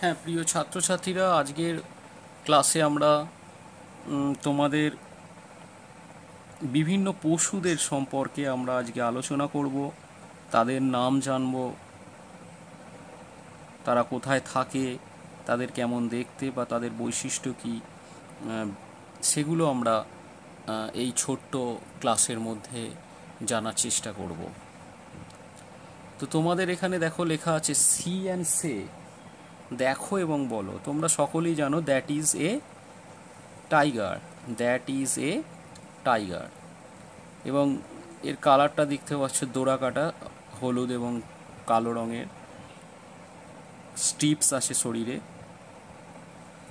হ্যাঁ, প্রিয় ছাত্রছাত্রীরা, আজকের ক্লাসে আমরা তোমাদের বিভিন্ন পশুদের সম্পর্কে আমরা আজকে আলোচনা করব। তাদের নাম জানব, তারা কোথায় থাকে, তাদের কেমন দেখতে বা তাদের বৈশিষ্ট্য কী, সেগুলো আমরা এই ছোট্ট ক্লাসের মধ্যে জানার চেষ্টা করব। তো তোমাদের এখানে দেখো লেখা আছে সি অ্যান্ড সে, দেখো এবং বলো। তোমরা সকলেই জানো that is a tiger, that is a tiger. এবং এর কালারটা দেখতে পাচ্ছ ডোরা কাটা, হলুদ এবং কালো রঙের স্ট্রিপস আছে শরীরে,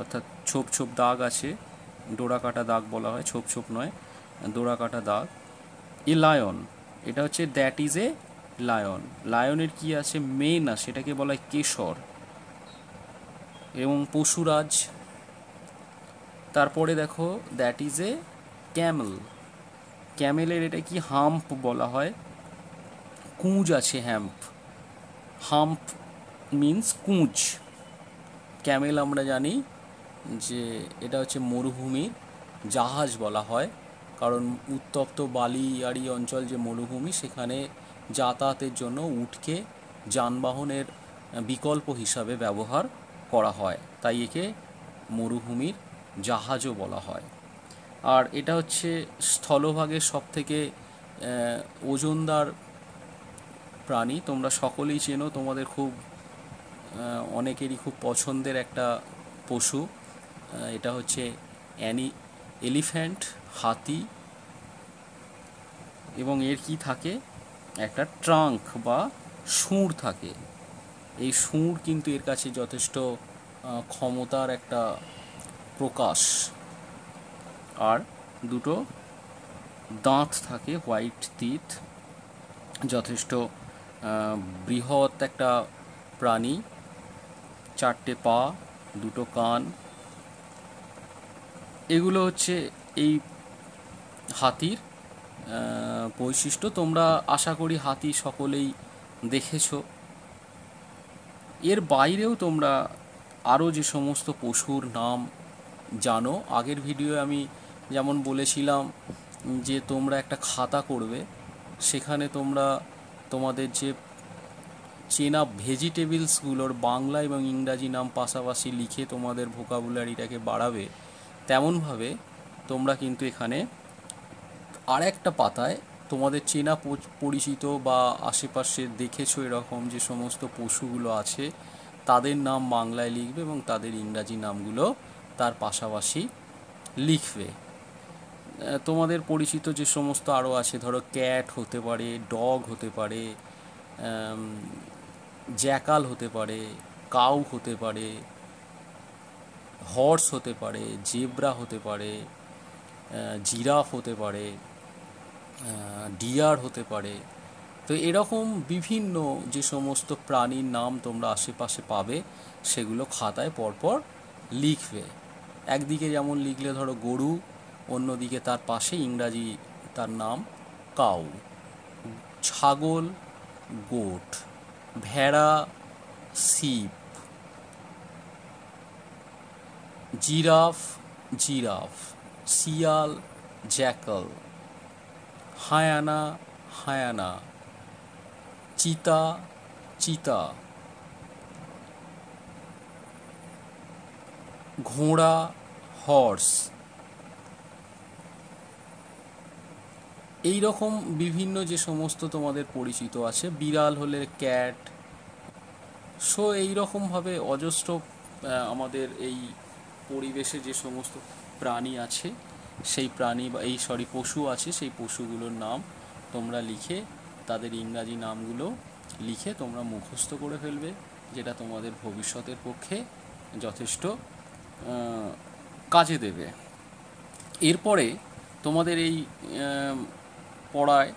অর্থাৎ ছোপ ছোপ দাগ আছে। ডোরা কাটা দাগ বলা হয়, ছোপ ছোপ নয়, ডোরা কাটা দাগ। এ লায়ন, এটা হচ্ছে দ্যাট ইজ এ লায়ন। লায়নের কি আছে, মেন আছে, সেটাকে বলা হয় কেশর। এবং পশুরাজ। তারপরে দেখো দ্যাট ইজ এ ক্যামেল। ক্যামেলের এটা কি, হাম্প বলা হয়, কুঁজ আছে, হ্যাম্প। হাম্প মিন্স কুঁজ। ক্যামেল আমরা জানি যে এটা হচ্ছে মরুভূমির জাহাজ বলা হয়, কারণ উত্তপ্ত বালিয়াড়ি অঞ্চল যে মরুভূমি, সেখানে যাতায়াতের জন্য উটকে যানবাহনের বিকল্প হিসাবে ব্যবহার করা হয়, তাই একে মরুভূমির জাহাজও বলা হয়। আর এটা হচ্ছে স্থলভাগের সবথেকে ওজনদার প্রাণী। তোমরা সকলেই চেনো, তোমাদের খুব অনেকেরই খুব পছন্দের একটা পশু। এটা হচ্ছে এলিফ্যান্ট, হাতি। এবং এর কি থাকে, একটা ট্রাঙ্ক বা শুঁড় থাকে। এই শুঁড় কিন্তু এর কাছে যথেষ্ট ক্ষমতার একটা প্রকাশ। আর দুটো দাঁত থাকে, হোয়াইট টিথ। যথেষ্ট বৃহৎ একটা প্রাণী, চারটে পা, দুটো কান। এগুলো হচ্ছে এই হাতির বৈশিষ্ট্য। তোমরা আশা করি হাতি সকলেই দেখেছো। এর বাইরেও তোমরা আরও যে সমস্ত পশুর নাম জানো, আগের ভিডিওয়ে আমি যেমন বলেছিলাম যে তোমরা একটা খাতা করবে, সেখানে তোমরা তোমাদের যে চেনা ভেজিটেবলসগুলোর বাংলা এবং ইংরাজি নাম পাশাপাশি লিখে তোমাদের ভোকাবুলারিটাকে বাড়াবে, তেমনভাবে তোমরা কিন্তু এখানে আর একটা পাতায় তোমাদের চেনা পরিচিত বা আশেপাশে দেখেছো এরকম যে সমস্ত পশুগুলো আছে, তাদের নাম বাংলায় লিখবে এবং তাদের ইংরাজি নামগুলো তার পাশাপাশি লিখবে। তোমাদের পরিচিত যে সমস্ত আরও আছে, ধরো ক্যাট হতে পারে, ডগ হতে পারে, জ্যাকাল হতে পারে, কাউ হতে পারে, হর্স হতে পারে, জেব্রা হতে পারে, জিরাফ হতে পারে, ডিয়ার হতে পারে। তো এরকম বিভিন্ন যে সমস্ত প্রাণীর নাম তোমরা আশেপাশে পাবে, সেগুলো খাতায় পরপর লিখবে। একদিকে যেমন লিখলে ধরো গরু, অন্যদিকে তার পাশে ইংরাজি তার নাম কাউ। ছাগল গোট, ভেড়া শিপ, জিরাফ জিরাফ, শিয়াল জ্যাকল, হায়ানা হায়ানা, চিতা চিতা, ঘোড়া হর্স। এই রকম বিভিন্ন যে সমস্ত তোমাদের পরিচিত আছে, বিড়াল হলে ক্যাট। সো এইরকমভাবে অজস্র আমাদের এই পরিবেশে যে সমস্ত প্রাণী আছে, সেই প্রাণী বা পশু আছে, সেই পশুগুলোর নাম তোমরা লিখে, তাদের ইংরাজি নামগুলো লিখে তোমরা মুখস্থ করে ফেলবে, যেটা তোমাদের ভবিষ্যতের পক্ষে যথেষ্ট কাজে দেবে। এরপরে তোমাদের এই পড়ায়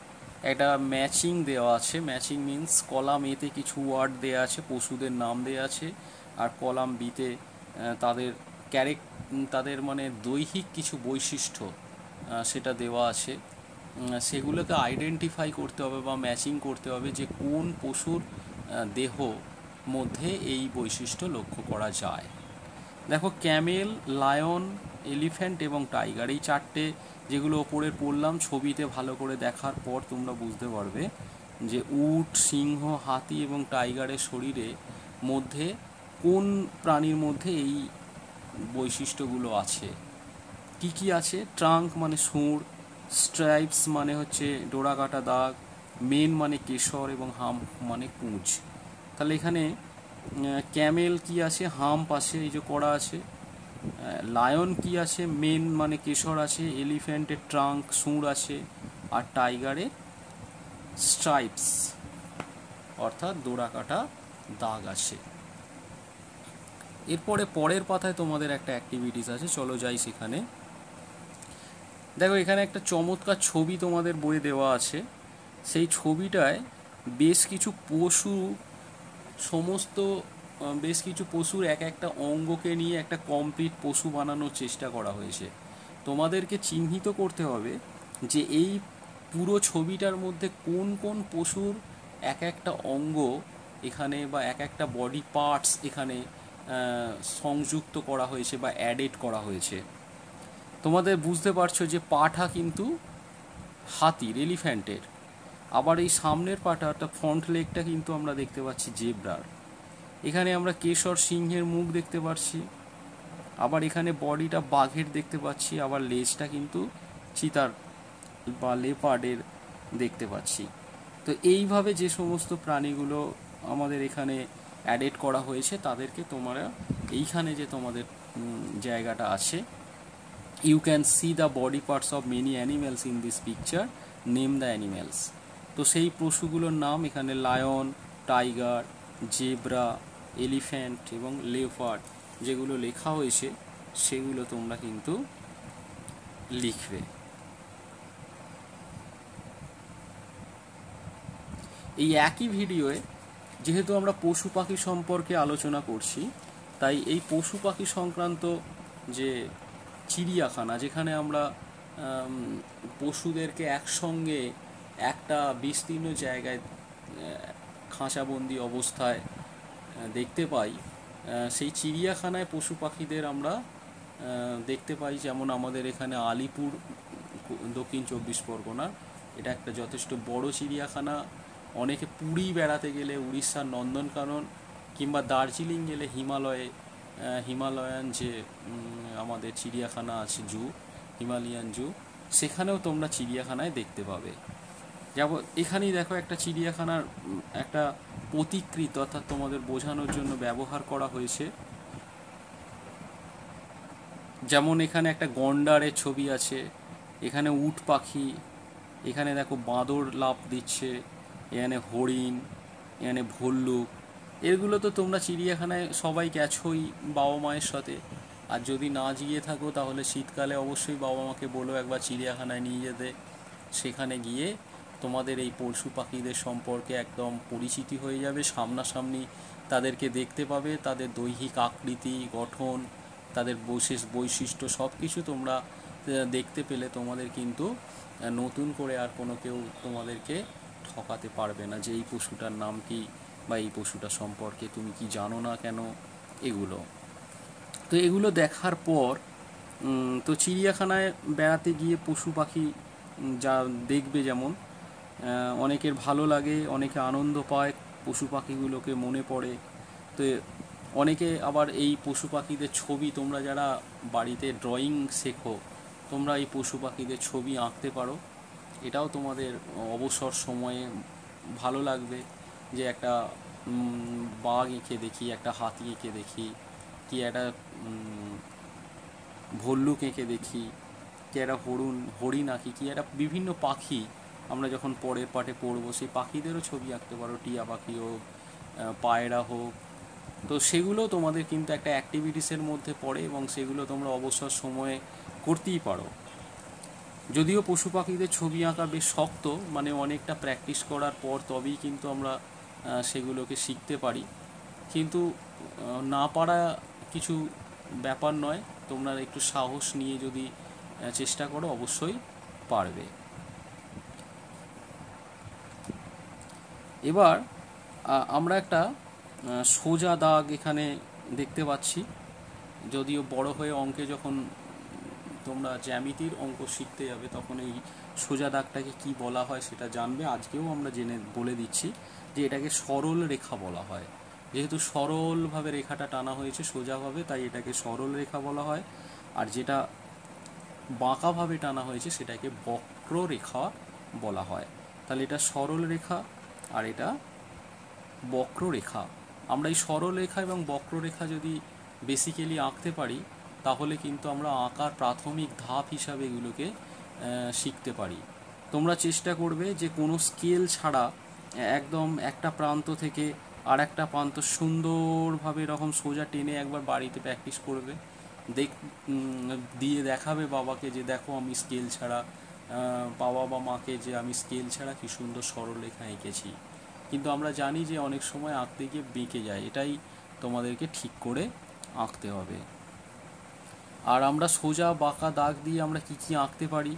একটা ম্যাচিং দেওয়া আছে। ম্যাচিং মিন্স কলাম এতে কিছু ওয়ার্ড দেওয়া আছে, পশুদের নাম দেওয়া আছে, আর কলাম বিতে তাদের তাদের মানে দৈহিক কিছু বৈশিষ্ট্য সেটা দেওয়া আছে। সেগুলোকে আইডেন্টিফাই করতে হবে বা ম্যাচিং করতে হবে যে কোন পশুর দেহ মধ্যে এই বৈশিষ্ট্য লক্ষ্য করা যায়। দেখো, ক্যামেল, লায়ন, এলিফ্যান্ট এবং টাইগার, এই চারটে যেগুলো ওপরে পড়লাম, ছবিতে ভালো করে দেখার পর তোমরা বুঝতে পারবে যে উট, সিংহ, হাতি এবং টাইগারের শরীরে মধ্যে কোন প্রাণীর মধ্যে এই বৈশিষ্ট্যগুলো আছে। কি কি আছে? ট্রাঙ্ক মানে সুঁড়, স্ট্রাইপস মানে হচ্ছে ডোরাকাটা দাগ, মেন মানে কেশর এবং হাম্প মানে কুঁজ। তাহলে এখানে ক্যামেল কি আছে? হাম্প আছে, এই যে করা আছে। লায়ন কি আছে? মেন মানে কেশর আছে। এলিফ্যান্টের ট্রাঙ্ক, সুঁড় আছে। আর টাইগারে স্ট্রাইপস অর্থাৎ ডোরাকাটা দাগ আছে। এরপরে পরের পাতায় তোমাদের একটা অ্যাক্টিভিটিস আছে, চলো যাই সেখানে। দেখো, এখানে একটা চমৎকার ছবি তোমাদের বইয়ে দেওয়া আছে। সেই ছবিটায় বেশ কিছু পশু, সমস্ত বেশ কিছু পশুর এক একটা অঙ্গকে নিয়ে একটা কমপ্লিট পশু বানানোর চেষ্টা করা হয়েছে। তোমাদেরকে চিহ্নিত করতে হবে যে এই পুরো ছবিটার মধ্যে কোন কোন পশুর এক একটা অঙ্গ এখানে বা এক একটা বডি পার্টস এখানে সংযুক্ত করা হয়েছে বা অ্যাডেড করা হয়েছে। তোমাদের বুঝতে পারছো যে পাটা কিন্তু হাতির, এলিফ্যান্টের। আবার এই সামনের পাটা অর্থাৎ ফ্রন্ট লেগটা কিন্তু আমরা দেখতে পাচ্ছি জেব্রার। এখানে আমরা কেশর, সিংহের মুখ দেখতে পাচ্ছি। আবার এখানে বডিটা বাঘের দেখতে পাচ্ছি। আবার লেজটা কিন্তু চিতার বা লেপার্ডের দেখতে পাচ্ছি। তো এইভাবে যে সমস্ত প্রাণীগুলো আমাদের এখানে অ্যাডেড করা হয়েছে তাদেরকে তোমরা এইখানে যে তোমাদের জায়গাটা আছে, you can see the body parts of many animals in this picture, name the animals. তো সেই পশুগুলোর নাম এখানে লায়ন, টাইগার, জেব্রা, এলিফ্যান্ট এবং লেপার্ড যেগুলো লেখা হয়েছে সেগুলো তোমরা কিন্তু লিখবে। এই একই ভিডিওয়ে যেহেতু আমরা পশু পাখি সম্পর্কে আলোচনা করছি, তাই এই পশু পাখি সংক্রান্ত যে চিড়িয়াখানা, যেখানে আমরা পশুদেরকে একসঙ্গে একটা বিস্তীর্ণ জায়গায় খাঁচাবন্দি অবস্থায় দেখতে পাই, সেই চিড়িয়াখানায় পশু পাখিদের আমরা দেখতে পাই। যেমন আমাদের এখানে আলিপুর, দক্ষিণ 24 পরগনা, এটা একটা যথেষ্ট বড় চিড়িয়াখানা। অনেকে পুরী বেড়াতে গেলে উড়িষ্যার নন্দনকানন কিংবা দার্জিলিং গেলে হিমালয়ান যে আমাদের চিড়িয়াখানা আছে, জু, হিমালয়ান জু, সেখানেও তোমরা চিড়িয়াখানায় দেখতে পাবে। যেমন এখানেই দেখো একটা চিড়িয়াখানার একটা প্রতিকৃতি অর্থাৎ তোমাদের বোঝানোর জন্য ব্যবহার করা হয়েছে। যেমন এখানে একটা গন্ডারের ছবি আছে, এখানে উট পাখি, এখানে দেখো বাঁদর লাফ দিচ্ছে, এখানে হরিণ, এখানে ভল্লুক। এগুলো তো তোমরা চিড়িয়াখানায় সবাই গেছোই বাবা মায়ের সাথে। আর যদি না গিয়ে থাকো তাহলে শীতকালে অবশ্যই বাবা মাকে বলো একবার চিড়িয়াখানায় নিয়ে যেতে। সেখানে গিয়ে তোমাদের এই পশু পাখিদের সম্পর্কে একদম পরিচিতি হয়ে যাবে, সামনাসামনি তাদেরকে দেখতে পাবে, তাদের দৈহিক আকৃতি, গঠন, তাদের বিশেষ বৈশিষ্ট্য সব কিছু তোমরা দেখতে পেলে তোমাদের কিন্তু নতুন করে আর কোনো কেউ তোমাদেরকে ঠকাতে পারবে না যে এই পশুটার নাম কি বা এই পশুটা সম্পর্কে তুমি কি জানো না কেন, এগুলো। তো এগুলো দেখার পর তো চিড়িয়াখানায় বেড়াতে গিয়ে পশু পাখি যা দেখবে, যেমন অনেকের ভালো লাগে, অনেকে আনন্দ পায়, পশু পাখিগুলোকে মনে পড়ে। তো অনেকে আবার এই পশু পাখিদের ছবি, তোমরা যারা বাড়িতে ড্রয়িং শেখো, তোমরা এই পশু পাখিদের ছবি আঁকতে পারো। এটাও তোমাদের অবসর সময়ে ভালো লাগবে যে একটা বাঘ এঁকে দেখি, একটা হাতি এঁকে দেখি, কি একটা ভল্লুক এঁকে দেখি, কি একটা হরিণ আঁকি, কি একটা বিভিন্ন পাখি আমরা যখন পরের পাঠে পড়বো সেই পাখিদেরও ছবি আঁকতে পারো, টিয়া পাখি হোক, পায়রা হোক। তো সেগুলো তোমাদের কিন্তু একটা অ্যাক্টিভিটিসের মধ্যে পড়ে এবং সেগুলো তোমরা অবসর সময়ে করতেই পারো। যদিও পশু পাখিদের ছবি আঁকা বেশ শক্ত, মানে অনেকটা প্র্যাকটিস করার পর তবেই কিন্তু আমরা সেগুলোকে শিখতে পারি, কিন্তু না পারা কিছু ব্যাপার নয়। তোমরা একটু সাহস নিয়ে যদি চেষ্টা করো অবশ্যই পারবে। এবার আমরা একটা সোজা দাগ এখানে দেখতে পাচ্ছি। যদিও বড় হয়ে অঙ্কে যখন তোমরা জ্যামিতির অঙ্ক শিখতে যাবে তখন এই সোজা দাগটাকে কি বলা হয় সেটা জানবে। আজকেও আমরা বলে দিচ্ছি যে এটাকে সরল রেখা বলা হয়। যেহেতু সরলভাবে রেখাটা টানা হয়েছে সোজাভাবে, তাই এটাকে সরল রেখা বলা হয়। আর যেটা বাঁকাভাবে টানা হয়েছে সেটাকে বক্ররেখা বলা হয়। তাহলে এটা সরল রেখা আর এটা বক্ররেখা। আমরা এই সরল রেখা এবং বক্ররেখা যদি বেসিক্যালি আঁকতে পারি তাহলে কিন্তু আমরা আঁকার প্রাথমিক ধাপ হিসাবে এগুলোকে শিখতে পারি। তোমরা চেষ্টা করবে যে কোনো স্কেল ছাড়া একদম একটা প্রান্ত থেকে আর একটা প্রান্ত সুন্দরভাবে এরকম সোজা টেনে একবার বাড়িতে প্র্যাকটিস করবে। দিয়ে দেখাবে বাবাকে যে দেখো আমি স্কেল ছাড়া, বাবা বা মাকে যে আমি স্কেল ছাড়া কি সুন্দর সরলরেখা এঁকেছি। কিন্তু আমরা জানি যে অনেক সময় আঁকতে গিয়ে বেঁকে যায়, এটাই তোমাদেরকে ঠিক করে আঁকতে হবে। আর আমরা সোজা বাঁকা দাগ দিয়ে আমরা কি কি আঁকতে পারি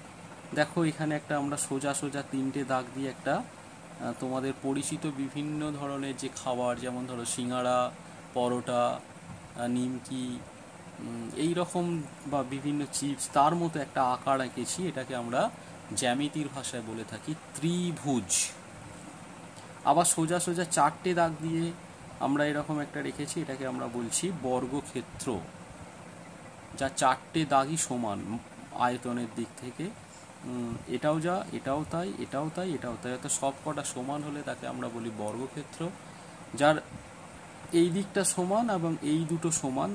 দেখো, এখানে একটা আমরা সোজা সোজা 3টে দাগ দিয়ে একটা তোমাদের পরিচিত বিভিন্ন ধরনের যে খাবার, যেমন ধরো সিঙ্গাড়া, পরোটা, নিমকি, এই রকম বা বিভিন্ন চিপস, তার মতো একটা আকার এঁকেছি। এটাকে আমরা জ্যামিতির ভাষায় বলে থাকি ত্রিভুজ। আবার সোজা সোজা 4টে দাগ দিয়ে আমরা এরকম একটা রেখেছি, এটাকে আমরা বলছি বর্গক্ষেত্র, যা 4টে দাগই সমান আয়তনের দিক থেকে। এটাও যা, এটাও তাই, এটাও তাই, এটাও তাই, অর্থাৎ সব কটা সমান হলে তাকে আমরা বলি বর্গক্ষেত্র। যার এই দিকটা সমান এবং এই দুটো সমান,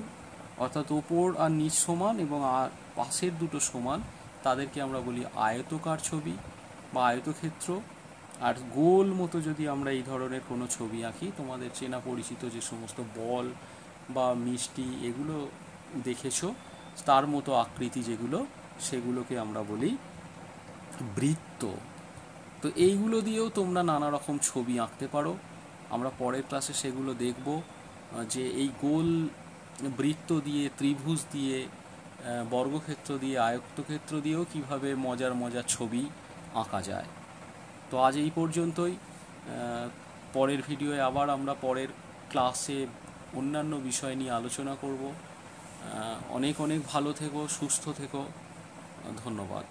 অর্থাৎ ওপর আর নিচ সমান এবং আর পাশের দুটো সমান, তাদেরকে আমরা বলি আয়তকার ছবি বা আয়তক্ষেত্র। আর গোল মতো যদি আমরা এই ধরনের কোনো ছবি আঁকি, তোমাদের চেনা পরিচিত যে সমস্ত বল বা মিষ্টি এগুলো দেখেছো, তার মতো আকৃতি যেগুলো, সেগুলোকে আমরা বলি বৃত্ত। তো এইগুলো দিয়েও তোমরা নানা রকম ছবি আঁকতে পারো। আমরা পরের ক্লাসে সেগুলো দেখব, যে এই গোল বৃত্ত দিয়ে, ত্রিভুজ দিয়ে, বর্গক্ষেত্র দিয়ে, আয়তক্ষেত্র দিয়েও কিভাবে মজার মজার ছবি আঁকা যায়। তো আজ এই পর্যন্তই। পরের ভিডিওয়ে আবার আমরা পরের ক্লাসে অন্যান্য বিষয় নিয়ে আলোচনা করব। অনেক অনেক ভালো থেকো, সুস্থ থেকো, ধন্যবাদ।